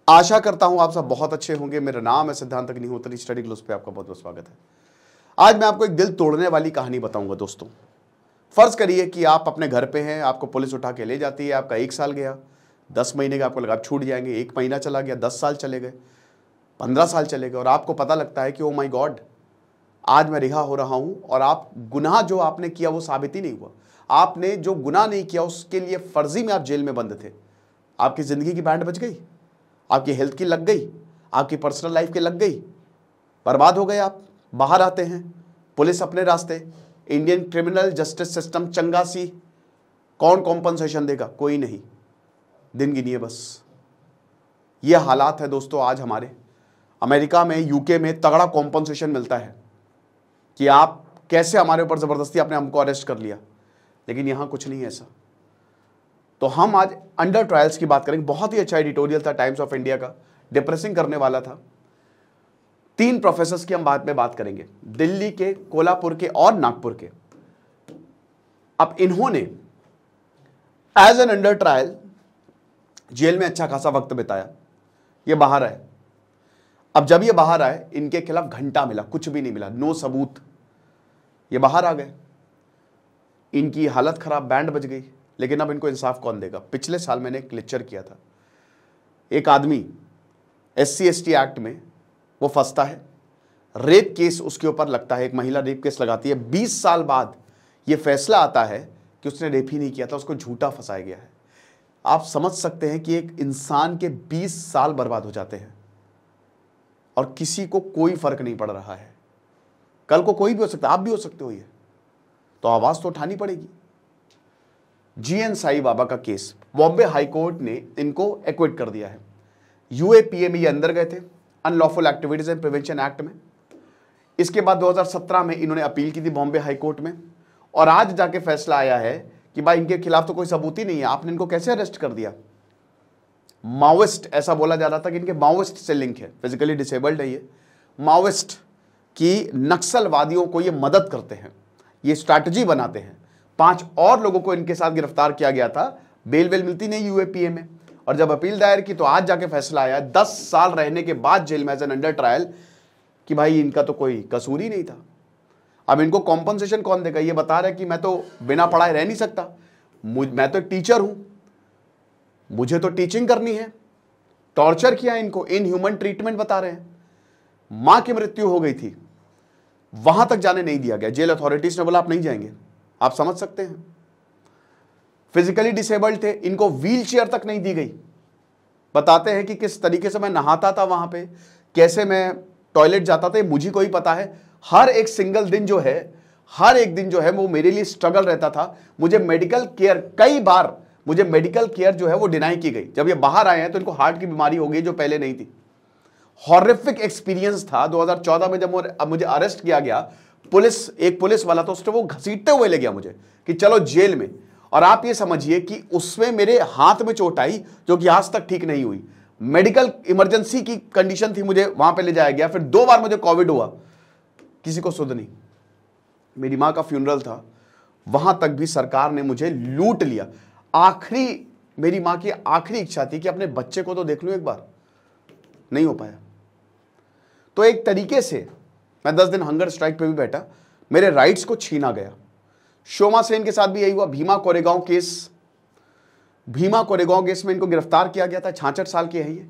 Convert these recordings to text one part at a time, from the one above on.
आशा करता हूं आप सब बहुत अच्छे होंगे। मेरा नाम है सिद्धांत अग्निहोत्री, स्टडी ग्लोस पे आपका बहुत बहुत स्वागत है। आज मैं आपको एक दिल तोड़ने वाली कहानी बताऊंगा दोस्तों। फर्ज करिए कि आप अपने घर पे हैं, आपको पुलिस उठा के ले जाती है, आपका 1 साल गया, 10 महीने का आपको लगा छूट जाएंगे, 1 महीना चला गया, 10 साल चले गए, 15 साल चले गए और आपको पता लगता है कि ओ माई गॉड, आज मैं रिहा हो रहा हूं और आप गुनाह जो आपने किया वो साबित ही नहीं हुआ। आपने जो गुनाह नहीं किया उसके लिए फर्जी में आप जेल में बंद थे। आपकी जिंदगी की बैंड बज गई, आपकी हेल्थ की लग गई, आपकी पर्सनल लाइफ की लग गई, बर्बाद हो गए आप। बाहर आते हैं, पुलिस अपने रास्ते, इंडियन क्रिमिनल जस्टिस सिस्टम चंगा सी, कौन कॉम्पनसेशन देगा? कोई नहीं, दिन गिनिए बस। ये हालात है दोस्तों आज हमारे। अमेरिका में, यूके में तगड़ा कॉम्पनसेशन मिलता है कि आप कैसे हमारे ऊपर जबरदस्ती आपने हमको अरेस्ट कर लिया, लेकिन यहां कुछ नहीं है ऐसा। तो हम आज अंडर ट्रायल्स की बात करेंगे। बहुत ही अच्छा एडिटोरियल था टाइम्स ऑफ इंडिया का, डिप्रेसिंग करने वाला था। 3 प्रोफेसर्स की हम बाद में बात करेंगे, दिल्ली के, कोल्हापुर के और नागपुर के। अब इन्होंने as an under trial jail में अच्छा खासा वक्त बिताया। ये बाहर आए। अब जब ये बाहर आए, इनके खिलाफ घंटा मिला, कुछ भी नहीं मिला, नो सबूत। ये बाहर आ गए, इनकी हालत खराब, बैंड बज गई। लेकिन अब इनको इंसाफ कौन देगा? पिछले साल मैंने एक लेक्चर किया था। एक आदमी SC ST एक्ट में वो फंसता है, रेप केस उसके ऊपर लगता है, एक महिला रेप केस लगाती है। 20 साल बाद ये फैसला आता है कि उसने रेप ही नहीं किया था, उसको झूठा फंसाया गया है। आप समझ सकते हैं कि एक इंसान के 20 साल बर्बाद हो जाते हैं और किसी को कोई फर्क नहीं पड़ रहा है। कल को कोई भी हो सकता है, आप भी हो सकते हो। ये तो आवाज तो उठानी पड़ेगी। GN साई बाबा का केस, बॉम्बे हाई कोर्ट ने इनको एक्विट कर दिया है। UAPA में ये अंदर गए थे, unlawful activities and prevention act में। इसके बाद 2017 में इन्होंने अपील की थी बॉम्बे हाई कोर्ट में, और आज जाके फैसला आया है कि भाई इनके खिलाफ तो कोई सबूत ही नहीं है, आपने इनको कैसे अरेस्ट कर दिया? माओइस्ट, ऐसा बोला जा रहा था कि इनके माओइस्ट से लिंक है, फिजिकली डिसेबल्ड है ये, माओइस्ट की नक्सलवादियों को ये मदद करते हैं, ये स्ट्रैटेजी बनाते हैं। 5 और लोगों को इनके साथ गिरफ्तार किया गया था। बेल वेल मिलती नहीं UAPA में, और जब अपील दायर की तो आज जाके फैसला आया 10 साल रहने के बाद जेल में एज एन अंडर ट्रायल कि भाई इनका तो कोई कसूर ही नहीं था। अब इनको कॉम्पनसेशन कौन देगा? ये बता रहा है कि मैं तो बिना पढ़ाए रह नहीं सकता, मैं तो एक टीचर हूं, मुझे तो टीचिंग करनी है। टॉर्चर किया इनको, इनह्यूमन ट्रीटमेंट बता रहे हैं। मां की मृत्यु हो गई थी, वहां तक जाने नहीं दिया गया। जेल अथॉरिटीज ने बोला आप नहीं जाएंगे। आप समझ सकते हैं, फिजिकली डिसेबल्ड थे, इनको व्हील चेयर तक नहीं दी गई। बताते हैं कि किस तरीके से मैं नहाता था वहां पे, कैसे मैं टॉयलेट जाता था, मुझे कोई पता है। हर एक सिंगल दिन जो है, हर एक दिन जो है वो मेरे लिए स्ट्रगल रहता था। मुझे मेडिकल केयर, कई बार मुझे मेडिकल केयर जो है वो डिनाई की गई। जब ये बाहर आए हैं तो इनको हार्ट की बीमारी हो गई जो पहले नहीं थी। हॉरिफिक एक्सपीरियंस था। 2014 में जब मुझे अरेस्ट किया गया, एक पुलिस वाला तो उसने वो घसीटते हुए ले गया मुझे कि चलो जेल में। और आप ये समझिए कि उसमें मेरे हाथ में चोट आई जो कि आज तक ठीक नहीं हुई। मेडिकल इमरजेंसी की कंडीशन थी, मुझे वहां पे ले जाया गया। फिर 2 बार मुझे कोविड हुआ, किसी को सुध नहीं। मेरी मां का फ्यूनरल था, वहां तक भी सरकार ने मुझे लूट लिया। मेरी मां की आखिरी इच्छा थी कि अपने बच्चे को तो देख लूं एक बार, नहीं हो पाया। तो एक तरीके से मैं 10 दिन हंगर स्ट्राइक पे भी बैठा, मेरे राइट्स को छीना गया। शोमा सेन के साथ भी यही हुआ। भीमा कोरेगांव केस में इनको गिरफ्तार किया गया था। 66 साल के हैं ये।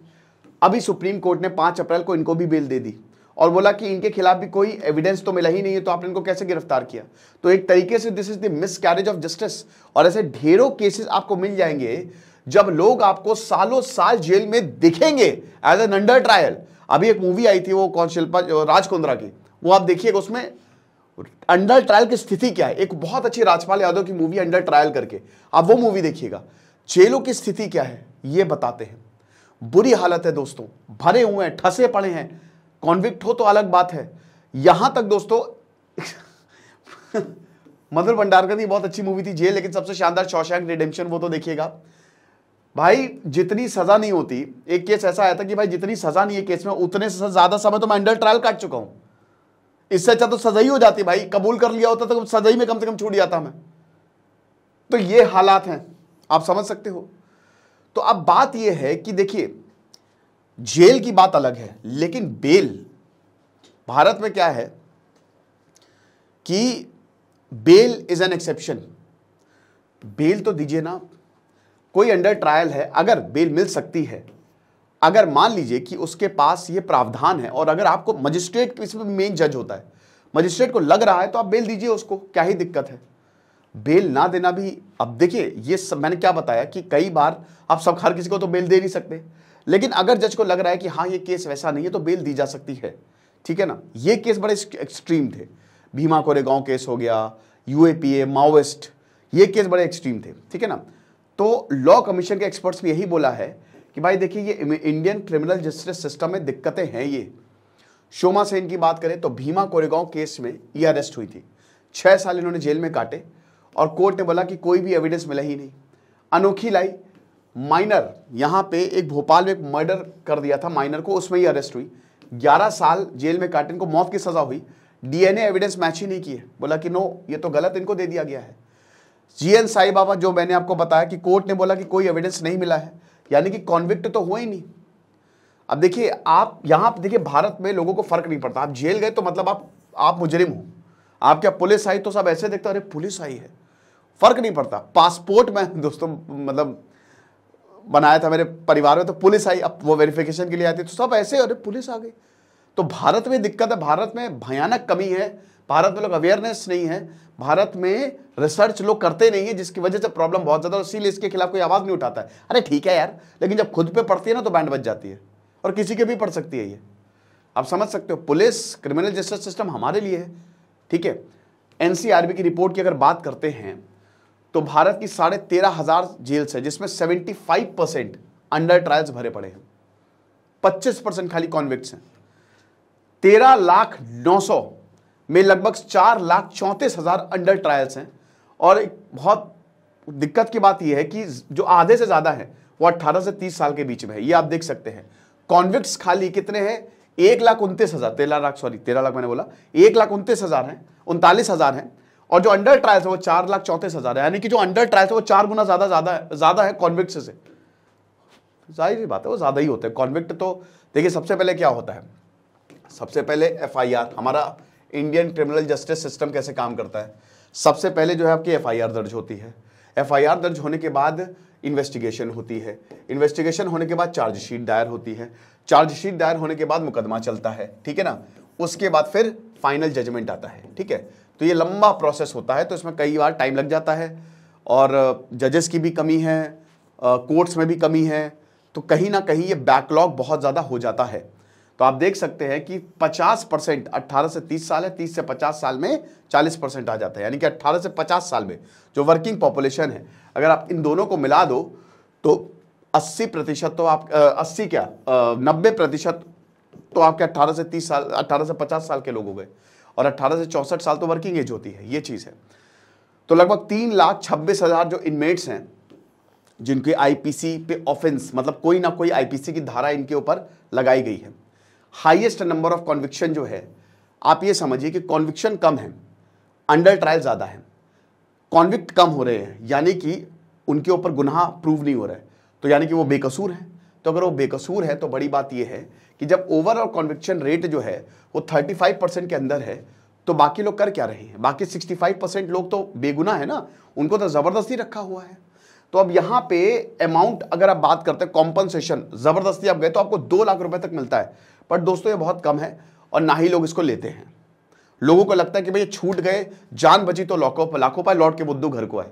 अभी सुप्रीम कोर्ट ने 5 अप्रैल को इनको भी बेल दे दी और बोला कि इनके खिलाफ भी कोई एविडेंस तो मिला ही नहीं है, तो आपने इनको कैसे गिरफ्तार किया? तो एक तरीके से this is the miscarriage of justice. और ऐसे ढेरों केसेस आपको मिल जाएंगे जब लोग आपको सालों साल जेल में दिखेंगे एज एन अंडर ट्रायल। अभी एक मूवी आई थी, वो कौन, शिल्पा राज कुंद्रा की, वो आप देखिएगा, उसमें अंडर ट्रायल की स्थिति क्या है। एक बहुत अच्छी राजपाल यादव की मूवी अंडर ट्रायल करके, आप वो मूवी देखिएगा। जेलों की स्थिति क्या है ये बताते हैं। बुरी हालत है दोस्तों, भरे हुए हैं, ठसे पड़े हैं। कॉन्विक्ट हो तो अलग बात है। यहां तक दोस्तों मधुर भंडारकर की बहुत अच्छी मूवी थी जेल, लेकिन सबसे शानदार शॉशैंक रिडेम्पशन, वो तो देखिएगा भाई। जितनी सजा नहीं होती, एक केस ऐसा आया था कि भाई जितनी सजा नहीं है केस में, उतने से ज्यादा समय तो मैं अंडर ट्रायल काट चुका हूं। इससे अच्छा तो सजा ही हो जाती भाई। कबूल कर लिया होता तो सजा ही में कम से कम छूट जाता मैं। तो ये हालात हैं, आप समझ सकते हो। तो अब बात यह है कि देखिए, जेल की बात अलग है, लेकिन बेल भारत में क्या है कि bail is an exception. Bail तो दीजिए ना, कोई अंडर ट्रायल है, अगर बेल मिल सकती है, अगर मान लीजिए कि उसके पास ये प्रावधान है, और अगर आपको मजिस्ट्रेट इसमें मेन जज होता है, मजिस्ट्रेट को लग रहा है तो आप बेल दीजिए उसको, क्या ही दिक्कत है। बेल ना देना भी, अब देखिए ये सब मैंने क्या बताया कि कई बार आप सब हर किसी को तो बेल दे नहीं सकते, लेकिन अगर जज को लग रहा है कि हाँ ये केस वैसा नहीं है तो बेल दी जा सकती है, ठीक है ना। ये केस बड़े एक्सट्रीम थे, भीमा कोरेगांव केस हो गया, यूएपीए, माओइस्ट, ये केस बड़े एक्सट्रीम थे, ठीक है ना। तो लॉ कमीशन के एक्सपर्ट्स ने यही बोला है कि भाई देखिए ये इंडियन क्रिमिनल जस्टिस सिस्टम में दिक्कतें हैं। ये शोमा सेन की बात करें तो भीमा कोरेगांव केस में ये अरेस्ट हुई थी, 6 साल इन्होंने जेल में काटे, और कोर्ट ने बोला कि कोई भी एविडेंस मिला ही नहीं। अनोखी लाई, माइनर, यहां पे एक भोपाल में एक मर्डर कर दिया था माइनर को, उसमें ही अरेस्ट हुई, 11 साल जेल में काटे, इनको मौत की सजा हुई, डीएनए एविडेंस मैच ही नहीं किए, बोला कि नो ये तो गलत इनको दे दिया गया है। जीएन साई बाबा, जो मैंने आपको बताया कि कोर्ट ने बोला कि कोई एविडेंस नहीं मिला है, यानी कि कॉन्विक्ट तो हुआ ही नहीं। अब देखिए आप यहां देखिए भारत में लोगों को फर्क नहीं पड़ता, आप जेल गए तो मतलब आप मुजरिम हो, आप क्या पुलिस आई तो सब ऐसे देखते अरे पुलिस आई है, फर्क नहीं पड़ता। पासपोर्ट में दोस्तों मतलब बनाया था मेरे परिवार में, तो पुलिस आई, अब वो वेरिफिकेशन के लिए आती तो सब ऐसे अरे पुलिस आ गई। तो भारत में दिक्कत है, भारत में भयानक कमी है, भारत में लोग अवेयरनेस नहीं है, भारत में रिसर्च लोग करते नहीं है, जिसकी वजह से प्रॉब्लम बहुत ज्यादा, और इसीलिए इसके खिलाफ कोई आवाज नहीं उठाता है। अरे ठीक है यार, लेकिन जब खुद पे पड़ती है ना तो बैंड बज जाती है, और किसी के भी पड़ सकती है। ये आप समझ सकते हो, पुलिस क्रिमिनल जस्टिस सिस्टम हमारे लिए है, ठीक है। एनसीआरबी की रिपोर्ट की अगर बात करते हैं तो भारत की 13,500 जेल्स है, जिसमें 75% अंडर ट्रायल्स भरे पड़े हैं, 25% खाली कॉन्विक्ट्स हैं। 13,09,000 में लगभग 4,34,000 अंडर ट्रायल्स हैं। और एक बहुत दिक्कत की बात यह है कि जो आधे से ज्यादा है वो 18 से 30 साल के बीच में है, ये आप देख सकते हैं। कॉन्विक्ट्स खाली कितने हैं? 1,29,000, 13 लाख मैंने बोला, 1,29,000 है, 39,000 है, और जो अंडर ट्रायल्स है वो 4,34,000 है, यानी कि जो अंडर ट्रायल्स है वो 4 गुना ज्यादा है कॉन्विक्ट से। जाहिर सी बात है वो ज्यादा ही होते हैं कॉन्विक्ट। तो देखिए सबसे पहले क्या होता है, सबसे पहले एफआईआर, हमारा इंडियन क्रिमिनल जस्टिस सिस्टम कैसे काम करता है, सबसे पहले जो है आपकी एफआईआर दर्ज होती है, एफआईआर दर्ज होने के बाद इन्वेस्टिगेशन होती है, इन्वेस्टिगेशन होने के बाद चार्जशीट दायर होती है, चार्जशीट दायर होने के बाद मुकदमा चलता है, ठीक है ना, उसके बाद फिर फाइनल जजमेंट आता है, ठीक है। तो ये लंबा प्रोसेस होता है, तो इसमें कई बार टाइम लग जाता है, और जजेस की भी कमी है, कोर्ट्स में भी कमी है, तो कहीं ना कहीं ये बैकलॉग बहुत ज़्यादा हो जाता है। तो आप देख सकते हैं कि 50% 18 से 30 साल है, 30 से 50 साल में 40% आ जाता है, यानी कि 18 से 50 साल में जो वर्किंग पॉपुलेशन है, अगर आप इन दोनों को मिला दो तो 80% तो आप 90% तो आपके 18 से 30 साल, 18 से 50 साल के लोग हो गए, और 18 से 64 साल तो वर्किंग एज होती है, ये चीज़ है। तो लगभग 3,26,000 जो इनमेट्स हैं जिनके आईपीसी पे ऑफेंस, मतलब कोई ना कोई आईपीसी की धारा इनके ऊपर लगाई गई है। हाईएस्ट नंबर ऑफ कॉन्विक्शन जो है, आप ये समझिए कि कॉन्विक्शन कम है, अंडर ट्रायल ज़्यादा है, कॉन्विक्ट कम हो रहे हैं, यानी कि उनके ऊपर गुनाह प्रूव नहीं हो रहा है, तो यानी कि वो बेकसूर हैं। तो अगर वो बेकसूर है तो बड़ी बात यह है कि जब ओवरऑल कॉन्विक्शन रेट जो है वो 35% के अंदर है, तो बाकी लोग कर क्या रहे हैं? बाकी 65% लोग तो बेगुनाह है ना, उनको तो ज़बरदस्ती रखा हुआ है। तो अब यहाँ पे अमाउंट अगर आप बात करते हैं कॉम्पनसेशन, ज़बरदस्ती आप गए तो आपको 2 लाख रुपए तक मिलता है, पर दोस्तों ये बहुत कम है और ना ही लोग इसको लेते हैं। लोगों को लगता है कि भाई छूट गए, जान बची तो लाखों पाए, लौट के बुद्धू घर को आए,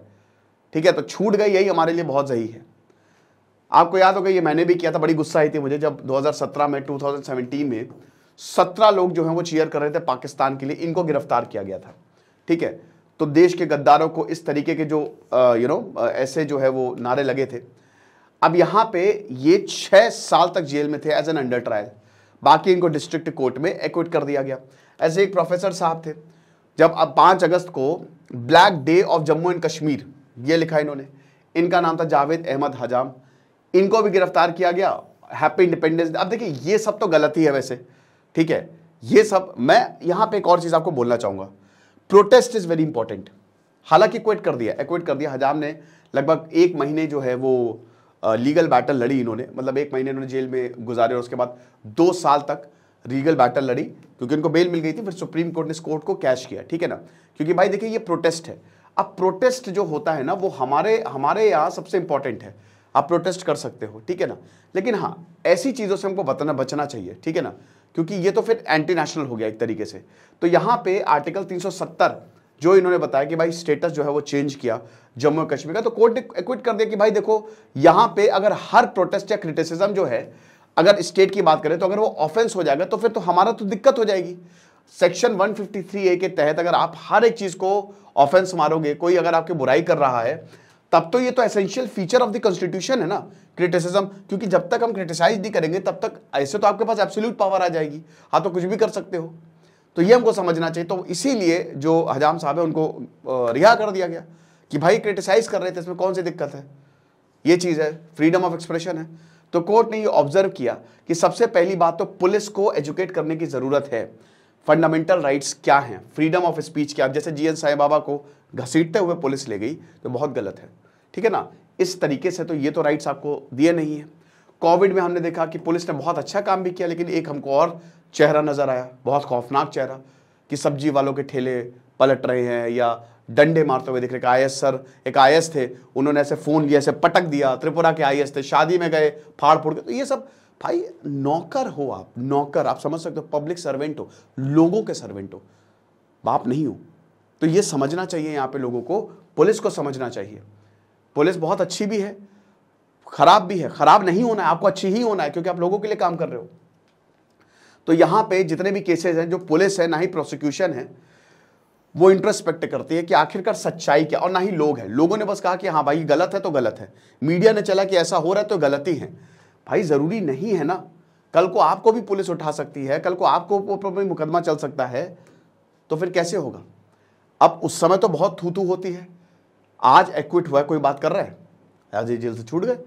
ठीक है, तो छूट गई, यही हमारे लिए बहुत सही है। आपको याद होगा ये मैंने भी किया था, बड़ी गुस्सा आई थी मुझे जब 2017 में 2017 में 17 लोग जो हैं वो चीयर कर रहे थे पाकिस्तान के लिए, इनको गिरफ्तार किया गया था, ठीक है। तो देश के गद्दारों को इस तरीके के जो ऐसे जो है वो नारे लगे थे। अब यहाँ पे ये 6 साल तक जेल में थे एज एन अंडर ट्रायल, बाकी इनको डिस्ट्रिक्ट कोर्ट में एक्विट कर दिया गया। ऐसे एक प्रोफेसर साहब थे, जब अब 5 अगस्त को black day of Jammu and Kashmir ये लिखा इन्होंने, इनका नाम था जावेद अहमद हजाम, इनको भी गिरफ्तार किया गया। Happy independence day. अब देखिए ये सब तो गलत ही है वैसे, ठीक है, ये सब। मैं यहां पे एक और चीज आपको बोलना चाहूंगा, प्रोटेस्ट इज वेरी इंपॉर्टेंट। हालांकि एक्विट कर दिया हजाम ने, लगभग 1 महीने जो है वो लीगल बैटल लड़ी इन्होंने, मतलब 1 महीने इन्होंने जेल में गुजारे और उसके बाद 2 साल तक लीगल बैटल लड़ी क्योंकि उनको बेल मिल गई थी। फिर सुप्रीम कोर्ट ने इस कोर्ट को कैश किया, ठीक है ना, क्योंकि भाई देखिए ये प्रोटेस्ट है। अब प्रोटेस्ट जो होता है ना वो हमारे यहाँ सबसे इंपॉर्टेंट है, आप प्रोटेस्ट कर सकते हो, ठीक है ना, लेकिन हाँ ऐसी चीज़ों से हमको बचना चाहिए, ठीक है ना, क्योंकि ये तो फिर एंटी नेशनल हो गया एक तरीके से। तो यहाँ पे आर्टिकल 370 जो इन्होंने बताया कि भाई स्टेटस जो है वो चेंज किया जम्मू और कश्मीर का, तो कोर्ट ने एक्विट कर दिया कि भाई देखो यहाँ पे अगर हर प्रोटेस्ट या क्रिटिसिज्म जो है अगर स्टेट की बात करें तो अगर वो ऑफेंस हो जाएगा तो फिर तो हमारा तो दिक्कत हो जाएगी। सेक्शन 153A के तहत अगर आप हर एक चीज को ऑफेंस मारोगे, कोई अगर आपकी बुराई कर रहा है, तब तो ये तो essential feature of the constitution है ना क्रिटिसिज्म, क्योंकि जब तक हम क्रिटिसाइज नहीं करेंगे तब तक ऐसे तो आपके पास एब्सोल्यूट पावर आ जाएगी, हाँ तो कुछ भी कर सकते हो। तो ये हमको समझना चाहिए। तो इसीलिए जो हजाम साहब है उनको रिहा कर दिया गया कि भाई क्रिटिसाइज कर रहे थे, इसमें कौन सी दिक्कत है, ये चीज है, फ्रीडम ऑफ एक्सप्रेशन है। तो कोर्ट ने ये ऑब्जर्व किया कि सबसे पहली बात तो पुलिस को एजुकेट करने की जरूरत है, फंडामेंटल राइट्स क्या हैं, फ्रीडम ऑफ स्पीच क्या। जैसे जीएन साईं बाबा को घसीटते हुए पुलिस ले गई तो बहुत गलत है, ठीक है ना, इस तरीके से तो ये तो राइट्स आपको दिए नहीं है। कोविड में हमने देखा कि पुलिस ने बहुत अच्छा काम भी किया, लेकिन एक हमको और चेहरा नजर आया, बहुत खौफनाक चेहरा, कि सब्जी वालों के ठेले पलट रहे हैं या डंडे मारते हुए दिख रहे। आईएएस सर, एक आईएएस थे, उन्होंने ऐसे फोन लिया, ऐसे पटक दिया, त्रिपुरा के आईएएस थे, शादी में गए फाड़ फूड़ के। तो ये सब भाई नौकर हो आप, नौकर, आप समझ सकते हो, पब्लिक सर्वेंट हो, लोगों के सर्वेंट हो, बाप नहीं हो। तो ये समझना चाहिए यहाँ पे लोगों को, पुलिस को समझना चाहिए। पुलिस बहुत अच्छी भी है, खराब भी है, खराब नहीं होना है, आपको अच्छी ही होना है क्योंकि आप लोगों के लिए काम कर रहे हो। तो यहाँ पे जितने भी केसेस हैं, जो पुलिस है ना ही प्रोसिक्यूशन है, वो इंट्रोस्पेक्ट करती है कि आखिरकार सच्चाई क्या, और ना ही लोग हैं। लोगों ने बस कहा कि हाँ भाई गलत है तो गलत है, मीडिया ने चला कि ऐसा हो रहा है तो गलती है। भाई जरूरी नहीं है ना, कल को आपको भी पुलिस उठा सकती है, कल को आपको ऊपर मुकदमा चल सकता है, तो फिर कैसे होगा। अब उस समय तो बहुत थू थू होती है, आज एक्विट हुआ है, कोई बात कर रहा है, आज ये जेल से छूट गए,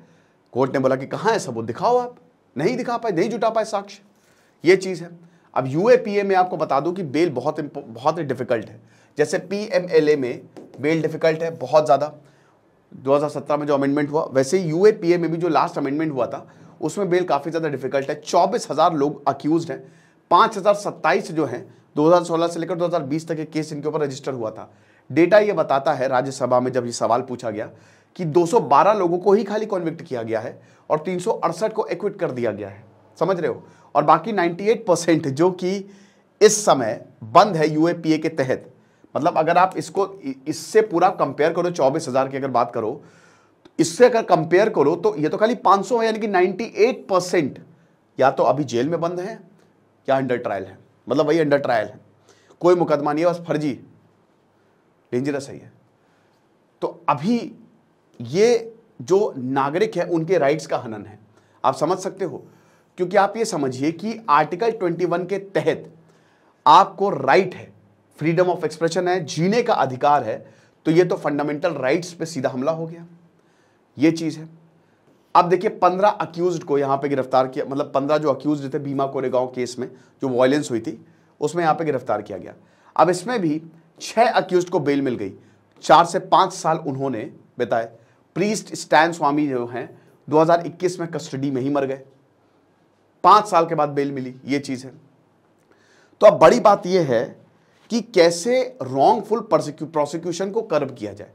कोर्ट ने बोला कि कहाँ है सबूत दिखाओ, आप नहीं दिखा पाए, नहीं जुटा पाए साक्ष्य, ये चीज़ है। अब यूएपीए में आपको बता दूं कि बेल बहुत ही डिफिकल्ट है, जैसे पीएमएलए में बेल डिफिकल्ट है बहुत ज़्यादा, 2017 में जो अमेंडमेंट हुआ, वैसे ही यूएपीए में भी जो लास्ट अमेंडमेंट हुआ था उसमें बेल काफ़ी ज़्यादा डिफिकल्ट है। 24,000 लोग अक्यूज हैं, 5,027 जो हैं 2016 से लेकर 2020 तक एक केस इनके ऊपर रजिस्टर हुआ था। डेटा ये बताता है, राज्यसभा में जब ये सवाल पूछा गया, कि 212 लोगों को ही खाली कॉन्विक्ट किया गया है और 368 को एक्विट कर दिया गया है, समझ रहे हो, और बाकी 98% जो कि इस समय बंद है यूएपीए के तहत। मतलब अगर आप इससे पूरा कंपेयर करो, 24,000 की अगर बात करो, इससे अगर कंपेयर करो तो ये तो खाली 500 है, यानी कि 98% या तो अभी जेल में बंद है या अंडर ट्रायल है, मतलब वही अंडर ट्रायल है, कोई मुकदमा नहीं है, बस फर्जी, डेंजरस है ये। तो अभी ये जो नागरिक है उनके राइट्स का हनन है, आप समझ सकते हो, क्योंकि आप ये समझिए कि आर्टिकल 21 के तहत आपको राइट है, फ्रीडम ऑफ एक्सप्रेशन है, जीने का अधिकार है, तो ये तो फंडामेंटल राइट्स पे सीधा हमला हो गया, ये चीज है। अब देखिए 15 अक्यूज्ड को यहां पे गिरफ्तार किया, मतलब 15 जो अक्यूज्ड थे भीमा कोरेगांव केस में जो वायलेंस हुई थी उसमें यहां पे गिरफ्तार किया गया। अब इसमें भी 6 अक्यूज्ड को बेल मिल गई, 4 से 5 साल उन्होंने बिताए। प्रीस्ट स्टैन स्वामी जो हैं 2021 में कस्टडी में ही मर गए, 5 साल के बाद बेल मिली, ये चीज है। तो अब बड़ी बात यह है कि कैसे रॉन्गफुल प्रोसिक्यूशन को कर्ब किया जाए।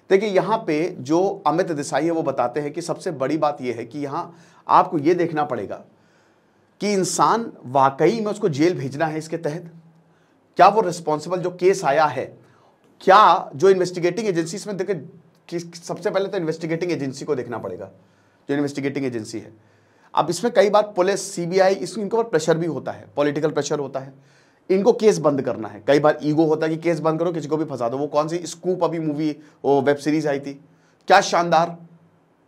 देखिए यहां पे जो अमित देसाई है वो बताते हैं कि सबसे बड़ी बात यह है कि यहां आपको यह देखना पड़ेगा कि इंसान वाकई में उसको जेल भेजना है इसके तहत, क्या वो रिस्पॉन्सिबल जो केस आया है, क्या जो इन्वेस्टिगेटिंग एजेंसी, इसमें देखिए कि सबसे पहले तो इन्वेस्टिगेटिंग एजेंसी को देखना पड़ेगा, जो इन्वेस्टिगेटिंग एजेंसी है। अब इसमें कई बार पुलिस, सीबीआई, इनके ऊपर प्रेशर भी होता है, पॉलिटिकल प्रेशर होता है, इनको केस बंद करना है। कई बार ईगो होता है कि केस बंद करो, किसी को भी फंसा दो। वो कौन सी स्कूप अभी मूवी, वो वेब सीरीज आई थी, क्या शानदार,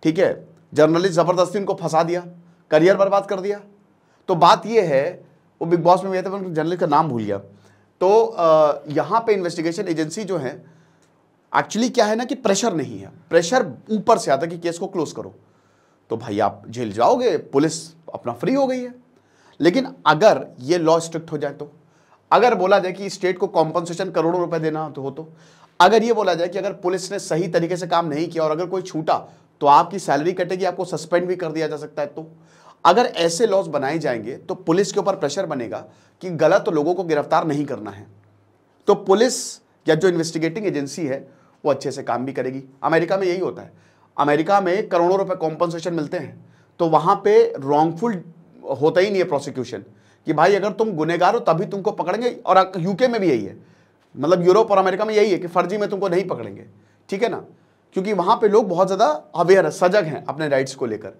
ठीक है, जर्नलिस्ट जबरदस्ती उनको फंसा दिया, करियर बर्बाद कर दिया। तो बात ये है, वो बिग बॉस में भी आया था, जर्नलिस्ट का नाम भूल गया। तो यहाँ पे इन्वेस्टिगेशन एजेंसी जो है, एक्चुअली क्या है ना कि प्रेशर नहीं है, प्रेशर ऊपर से आता है कि केस को क्लोज करो, तो भाई आप जेल जाओगे, पुलिस अपना फ्री हो गई है। लेकिन अगर ये लॉ स्ट्रिक्ट हो जाए, तो अगर बोला जाए कि स्टेट को कॉम्पनसेशन करोड़ों रुपए देना तो हो, तो अगर ये बोला जाए कि अगर पुलिस ने सही तरीके से काम नहीं किया और अगर कोई छूटा तो आपकी सैलरी कटेगी, आपको सस्पेंड भी कर दिया जा सकता है। तो अगर ऐसे लॉज बनाए जाएंगे तो पुलिस के ऊपर प्रेशर बनेगा कि गलत लोगों को गिरफ्तार नहीं करना है, तो पुलिस या जो इन्वेस्टिगेटिंग एजेंसी है वो अच्छे से काम भी करेगी। अमेरिका में यही होता है, अमेरिका में करोड़ों रुपए कॉम्पनसेशन मिलते हैं, तो वहां पे रॉन्गफुल होता ही नहीं है प्रोसिक्यूशन कि भाई अगर तुम गुनहगार हो तभी तुमको पकड़ेंगे। और यूके में भी यही है, मतलब यूरोप और अमेरिका में यही है कि फर्जी में तुमको नहीं पकड़ेंगे, ठीक है ना, क्योंकि वहां पे लोग बहुत ज्यादा अवेयर है, सजग हैं अपने राइट्स को लेकर।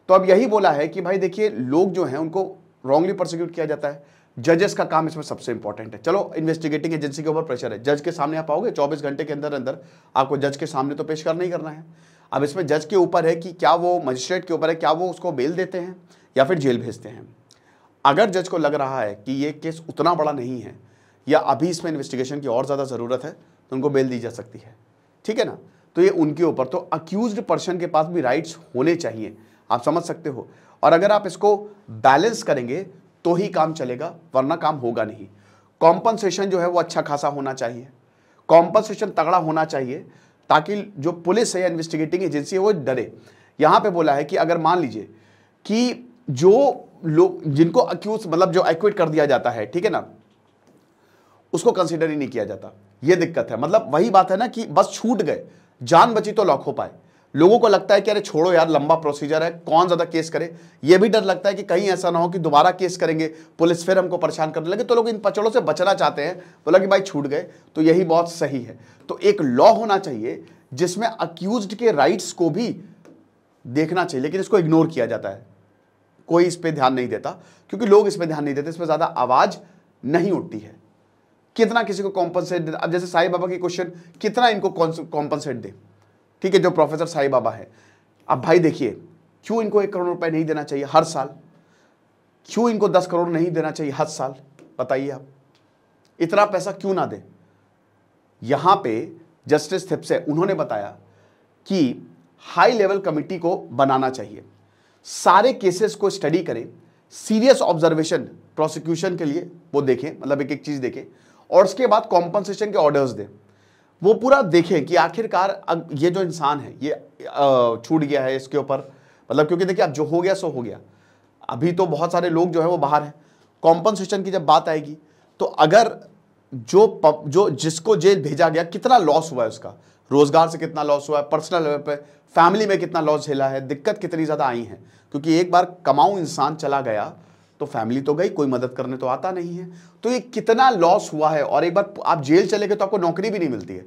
तो अब यही बोला है कि भाई देखिए लोग जो हैं उनको रॉन्गली प्रोसिक्यूट किया जाता है, जजेस का काम इसमें सबसे इंपॉर्टेंट है। चलो इन्वेस्टिगेटिंग एजेंसी के ऊपर प्रेशर है, जज के सामने आप आओगे 24 घंटे के अंदर अंदर आपको जज के सामने तो पेश करना ही करना है। अब इसमें जज के ऊपर है कि क्या वो मजिस्ट्रेट के ऊपर है, क्या वो उसको बेल देते हैं या फिर जेल भेजते हैं। अगर जज को लग रहा है कि ये केस उतना बड़ा नहीं है या अभी इसमें इन्वेस्टिगेशन की और ज़्यादा ज़रूरत है तो उनको बेल दी जा सकती है, ठीक है ना। तो ये उनके ऊपर, तो अक्यूज्ड पर्सन के पास भी राइट्स होने चाहिए, आप समझ सकते हो। और अगर आप इसको बैलेंस करेंगे तो ही काम चलेगा, वरना काम होगा नहीं। कॉम्पनसेशन जो है वो अच्छा खासा होना चाहिए, कॉम्पनसेशन तगड़ा होना चाहिए, ताकि जो पुलिस है या इन्वेस्टिगेटिंग एजेंसी है वो डरे। यहां पे बोला है कि अगर मान लीजिए कि जो लोग जिनको अक्यूज मतलब जो एक्विट कर दिया जाता है, ठीक है ना, उसको कंसीडर ही नहीं किया जाता, ये दिक्कत है। मतलब वही बात है ना कि बस छूट गए, जान बची तो लाखों पाए। लोगों को लगता है कि अरे छोड़ो यार, लंबा प्रोसीजर है, कौन ज्यादा केस करे। ये भी डर लगता है कि कहीं ऐसा ना हो कि दोबारा केस करेंगे, पुलिस फिर हमको परेशान करने लगे, तो लोग इन पचड़ों से बचना चाहते हैं। बोला कि भाई छूट गए, तो यही बहुत सही है। तो एक लॉ होना चाहिए जिसमें अक्यूज्ड के राइट्स को भी देखना चाहिए, लेकिन इसको इग्नोर किया जाता है, कोई इस पर ध्यान नहीं देता, क्योंकि लोग इस पर ध्यान नहीं देते, इस पर ज्यादा आवाज नहीं उठती है। कितना किसी को कॉम्पनसेट दे, अब जैसे साईं बाबा की क्वेश्चन, कितना इनको कॉम्पनसेट दे, ठीक है, जो प्रोफेसर साईं बाबा है। अब भाई देखिए, क्यों इनको 1 करोड़ रुपए नहीं देना चाहिए हर साल, क्यों इनको 10 करोड़ नहीं देना चाहिए हर साल, बताइए आप, इतना पैसा क्यों ना दे। यहां पे जस्टिस थिप्से उन्होंने बताया कि हाई लेवल कमिटी को बनाना चाहिए, सारे केसेस को स्टडी करें, सीरियस ऑब्जर्वेशन प्रोसिक्यूशन के लिए वो देखें, मतलब एक एक चीज देखें, और उसके बाद कॉम्पनसेशन के ऑर्डर्स दें। वो पूरा देखें कि आखिरकार ये जो इंसान है ये छूट गया है इसके ऊपर, मतलब क्योंकि देखिए अब जो हो गया सो हो गया, अभी तो बहुत सारे लोग जो है वो बाहर हैं। कॉम्पनसेशन की जब बात आएगी तो अगर जो जिसको जेल भेजा गया, कितना लॉस हुआ है, उसका रोजगार से कितना लॉस हुआ है, पर्सनल लेवल पे फैमिली में कितना लॉस झेला है, दिक्कत कितनी ज्यादा आई है, क्योंकि एक बार कमाऊ इंसान चला गया तो फैमिली तो गई, कोई मदद करने तो आता नहीं है। तो ये कितना लॉस हुआ है, और एक बार आप जेल चले गए तो आपको नौकरी भी नहीं मिलती है,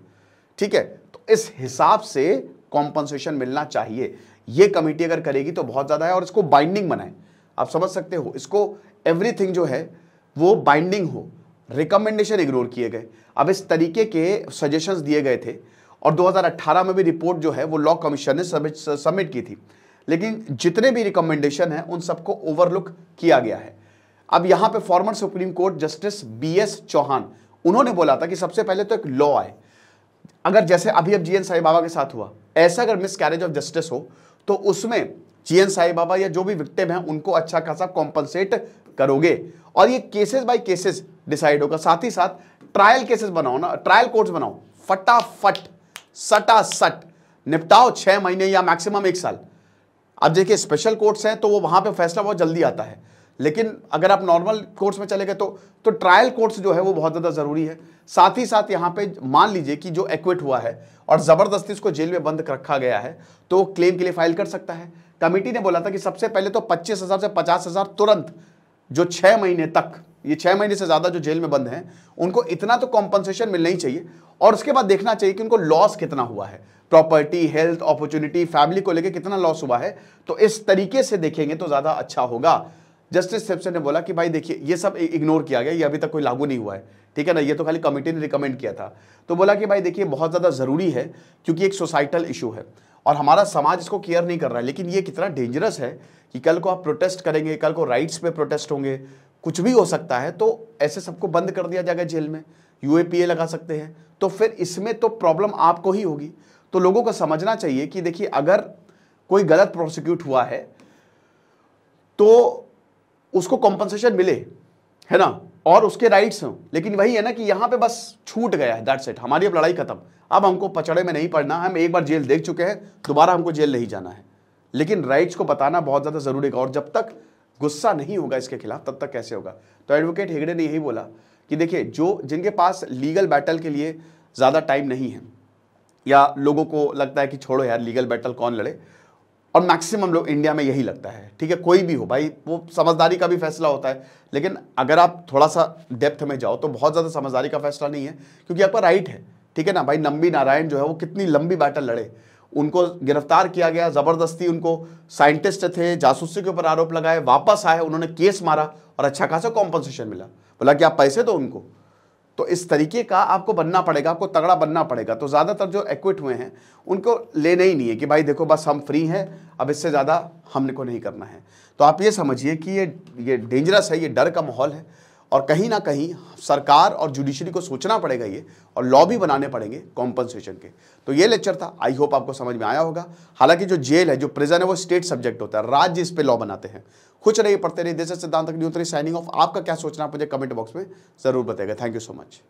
ठीक है। तो इस हिसाब से कॉम्पनसेशन मिलना चाहिए। ये कमेटी अगर करेगी तो बहुत ज्यादा है, और इसको बाइंडिंग बनाए, आप समझ सकते हो, इसको एवरीथिंग जो है वो बाइंडिंग हो, रिकमेंडेशन इग्नोर किए गए। अब इस तरीके के सजेशंस दिए गए थे, और 2018 में भी रिपोर्ट जो है वो लॉ कमीशन ने सबमिट की थी, लेकिन जितने भी रिकमेंडेशन हैं उन सबको ओवरलुक किया गया है। अब यहां पे former supreme court justice BS Chauhan, उन्होंने बोला था कि सबसे पहले तो एक लॉ आए, अगर जैसे अभी अब GN साईं बाबा के साथ हुआ, ऐसा अगर मिस कैरेज ऑफ जस्टिस हो तो उसमें GN साईं बाबा या जो भी विक्टिम है उनको अच्छा खासा कॉम्पनसेट करोगे, और ये केसेस बाय केसेस डिसाइड होगा। साथ ही साथ ट्रायल केसेस बनाओ ना, ट्रायल कोर्ट्स बनाओ, फटाफट सटासट निपटाओ, 6 महीने या मैक्सिमम 1 साल। अब देखिए स्पेशल कोर्ट्स हैं तो वो वहां पे फैसला बहुत जल्दी आता है, लेकिन अगर आप नॉर्मल कोर्ट्स में चले गए तो ट्रायल कोर्ट्स जो है वो बहुत ज्यादा जरूरी है। साथ ही साथ यहाँ पे मान लीजिए कि जो एक्विट हुआ है और जबरदस्ती उसको जेल में बंद रखा गया है तो वो क्लेम के लिए फाइल कर सकता है। कमेटी ने बोला था कि सबसे पहले तो 25,000 से 50,000 तुरंत, जो 6 महीने तक, ये 6 महीने से ज्यादा जो जेल में बंद हैं उनको इतना तो कॉम्पनसेशन मिलना ही चाहिए, और उसके बाद देखना चाहिए कि उनको लॉस कितना हुआ है, प्रॉपर्टी, हेल्थ, अपॉर्चुनिटी, फैमिली को लेकर कितना लॉस हुआ है। तो इस तरीके से देखेंगे तो ज्यादा अच्छा होगा। जस्टिस थिप्से ने बोला कि भाई देखिए ये सब इग्नोर किया गया, ये अभी तक कोई लागू नहीं हुआ है, ठीक है ना, ये तो खाली कमेटी ने रिकमेंड किया था। तो बोला कि भाई देखिए बहुत ज्यादा जरूरी है, क्योंकि एक सोसाइटल इशू है और हमारा समाज इसको केयर नहीं कर रहा है। लेकिन ये कितना डेंजरस है कि कल को आप प्रोटेस्ट करेंगे, कल को राइट्स पे प्रोटेस्ट होंगे, कुछ भी हो सकता है, तो ऐसे सबको बंद कर दिया जाएगा जेल में, UAPA लगा सकते हैं, तो फिर इसमें तो प्रॉब्लम आपको ही होगी। तो लोगों को समझना चाहिए कि देखिए अगर कोई गलत प्रोसिक्यूट हुआ है तो उसको कॉम्पनसेशन मिले, है ना, और उसके राइट्स हों। लेकिन वही है ना कि यहाँ पे बस छूट गया है, दैट्स इट, हमारी अब लड़ाई खत्म, अब हमको पचड़े में नहीं पड़ना, हम एक बार जेल देख चुके हैं, दोबारा हमको जेल नहीं जाना है। लेकिन राइट्स को बताना बहुत ज़्यादा ज़रूरी है, और जब तक गुस्सा नहीं होगा इसके खिलाफ तब तक कैसे होगा। तो एडवोकेट हेगड़े ने यही बोला कि देखिए, जो जिनके पास लीगल बैटल के लिए ज़्यादा टाइम नहीं है, या लोगों को लगता है कि छोड़ो यार लीगल बैटल कौन लड़े, और मैक्सिमम लोग इंडिया में यही लगता है, ठीक है, कोई भी हो भाई, वो समझदारी का भी फैसला होता है, लेकिन अगर आप थोड़ा सा डेप्थ में जाओ तो बहुत ज़्यादा समझदारी का फैसला नहीं है, क्योंकि आपका राइट है, ठीक है ना भाई। नंबी नारायण जो है वो कितनी लंबी बैटल लड़े, उनको गिरफ्तार किया गया ज़बरदस्ती, उनको साइंटिस्ट थे, जासूसी के ऊपर आरोप लगाए, वापस आए, उन्होंने केस मारा और अच्छा खासा कॉम्पनसेशन मिला, बोला कि आप पैसे दो उनको। तो इस तरीके का आपको बनना पड़ेगा, आपको तगड़ा बनना पड़ेगा। तो ज़्यादातर जो एक्विट हुए हैं उनको लेने ही नहीं है कि भाई देखो बस हम फ्री हैं, अब इससे ज़्यादा हमने को नहीं करना है। तो आप ये समझिए कि ये डेंजरस है, ये डर का माहौल है, और कहीं ना कहीं सरकार और जुडिशरी को सोचना पड़ेगा ये, और लॉ भी बनाने पड़ेंगे कॉम्पनसेशन के। तो ये लेक्चर था, आई होप आपको समझ में आया होगा। हालांकि जो जेल है, जो प्रिजन है, वो स्टेट सब्जेक्ट होता है, राज्य इस पे लॉ बनाते हैं। खुश रहिए, पढ़ते रहिए। देश सिद्धांत तक न्यूज़, साइनिंग ऑफ। आपका क्या सोचना आप मुझे कमेंट बॉक्स में जरूर बताइएगा। Thank you so much.